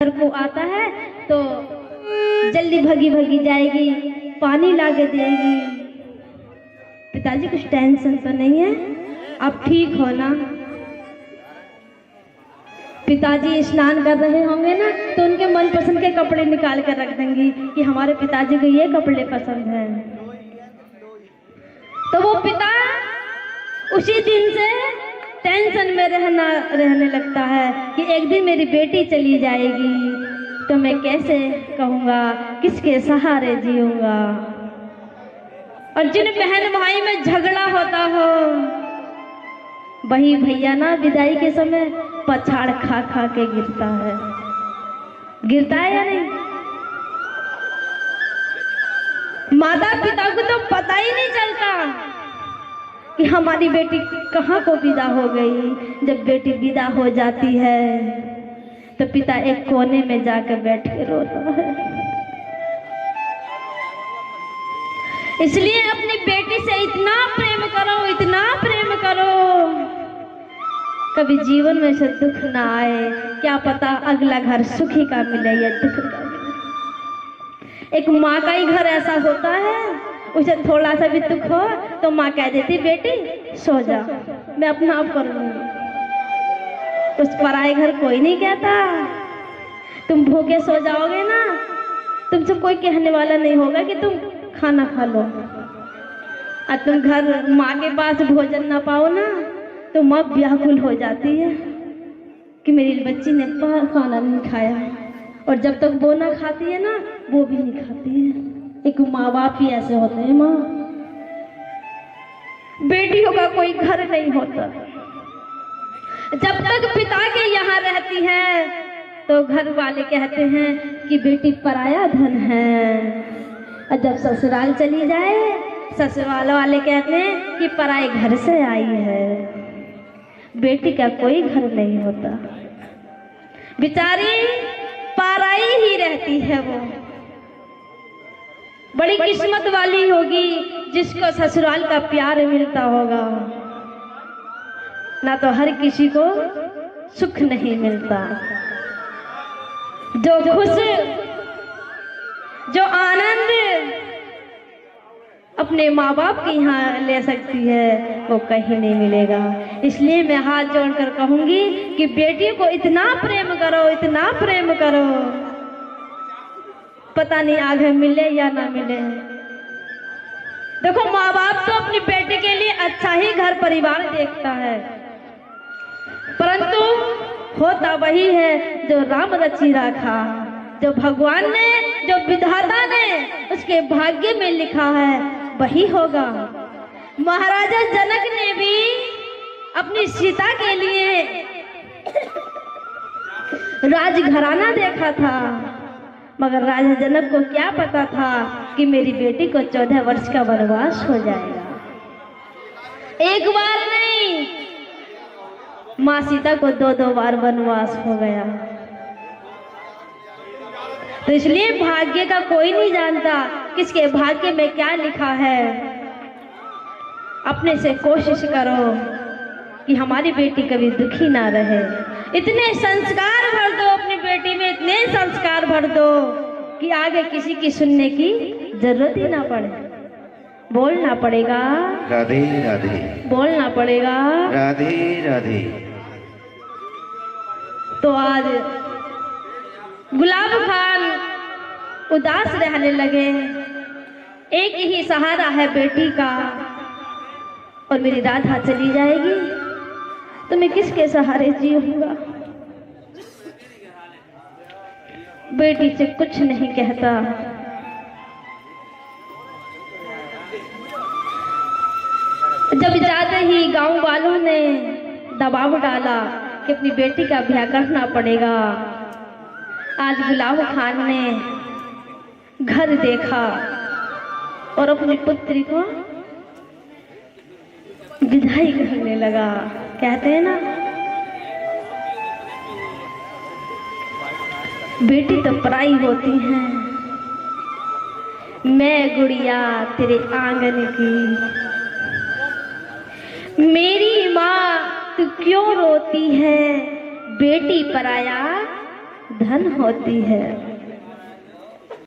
घर को आता है तो जल्दी भगी भगी जाएगी, पानी ला के देगी। पिताजी कुछ टेंशन तो नहीं है, आप ठीक हो ना? पिताजी स्नान कर रहे होंगे ना तो उनके मनपसंद के कपड़े निकाल कर रख देंगी कि हमारे पिताजी को ये कपड़े पसंद हैं। तो वो पिता उसी दिन से टेंशन में रहने लगता है कि एक दिन मेरी बेटी चली जाएगी तो मैं कैसे कहूँगा, किसके सहारे जीऊँगा। और जिन बहन भाई में झगड़ा होता हो वही भैया ना विदाई के समय पछाड़ खा खा के गिरता है। गिरता है या नहीं? माता पिता को तो पता ही नहीं चलता कि हमारी बेटी कहाँ को विदा हो गई। जब बेटी विदा हो जाती है तो पिता एक कोने में जाकर बैठ के रोता है। इसलिए अपनी बेटी से इतना प्रेम करो, इतना प्रेम करो, कभी जीवन में से दुख ना आए। क्या पता अगला घर सुखी का मिले या दुख का मिले। एक माँ का ही घर ऐसा होता है, उसे थोड़ा सा भी दुख हो तो माँ कह देती बेटी सो जा, मैं अपना आप कर लूंगी। उस पराए घर कोई नहीं कहता तुम भूखे सो जाओगे ना, तुमसे कोई कहने वाला नहीं होगा कि तुम खाना खा लो। और तुम घर माँ के पास भोजन ना पाओ ना तो माँ व्याकुल हो जाती है कि मेरी बच्ची ने खाना नहीं खाया। और जब तक वो ना खाती है ना वो भी नहीं खाती है। एक माँ बाप ही ऐसे होते हैं। माँ बेटियों का कोई घर नहीं होता। जब तक पिता के यहाँ रहती है तो घर वाले कहते हैं कि बेटी पराया धन है, और जब ससुराल चली जाए ससुराल वाले कहते हैं कि पराए घर से आई है। बेटी का कोई घर नहीं होता, बेचारी पराई ही रहती है। वो बड़ी किस्मत वाली होगी जिसको ससुराल का प्यार मिलता होगा, ना तो हर किसी को सुख नहीं मिलता। जो खुश जो आनंद अपने माँ बाप के यहाँ ले सकती है वो कहीं नहीं मिलेगा। इसलिए मैं हाथ जोड़कर कहूंगी कि बेटियों को इतना प्रेम करो, इतना प्रेम करो, पता नहीं आगे मिले या ना मिले। देखो माँ बाप तो अपनी बेटी के लिए अच्छा ही घर परिवार देखता है, परंतु होता वही है जो राम रची रखा, जो भगवान ने, जो विधाता ने उसके भाग्य में लिखा है वही होगा। महाराजा जनक ने भी अपनी सीता के लिए राजघराना देखा था, मगर राजा जनक को क्या पता था कि मेरी बेटी को 14 वर्ष का वनवास हो जाएगा। एक बार नहीं, माँ सीता को 2-2 बार वनवास हो गया। तो इसलिए भाग्य का कोई नहीं जानता किसके भाग्य में क्या लिखा है। अपने से कोशिश करो कि हमारी बेटी कभी दुखी ना रहे। इतने संस्कार भर दो अपनी बेटी में, इतने संस्कार भर दो कि आगे किसी की सुनने की जरूरत ही ना पड़े। बोलना पड़ेगा राधे राधे, बोलना पड़ेगा राधे राधे। तो आज गुलाब खान उदास रहने लगे। एक ही सहारा है बेटी का, और मेरी राधा चली जाएगी तो मैं किसके सहारे जीऊंगा। बेटी से कुछ नहीं कहता। जब जाते ही गांव वालों ने दबाव डाला कि अपनी बेटी का ब्याह करना पड़ेगा, आज गुलाब खान ने घर देखा और अपनी पुत्री को विदाई करने लगा। कहते हैं ना, बेटी तो पराई होती है। मैं गुड़िया तेरे आंगन की, मेरी माँ तू क्यों रोती है, बेटी पराया धन होती है।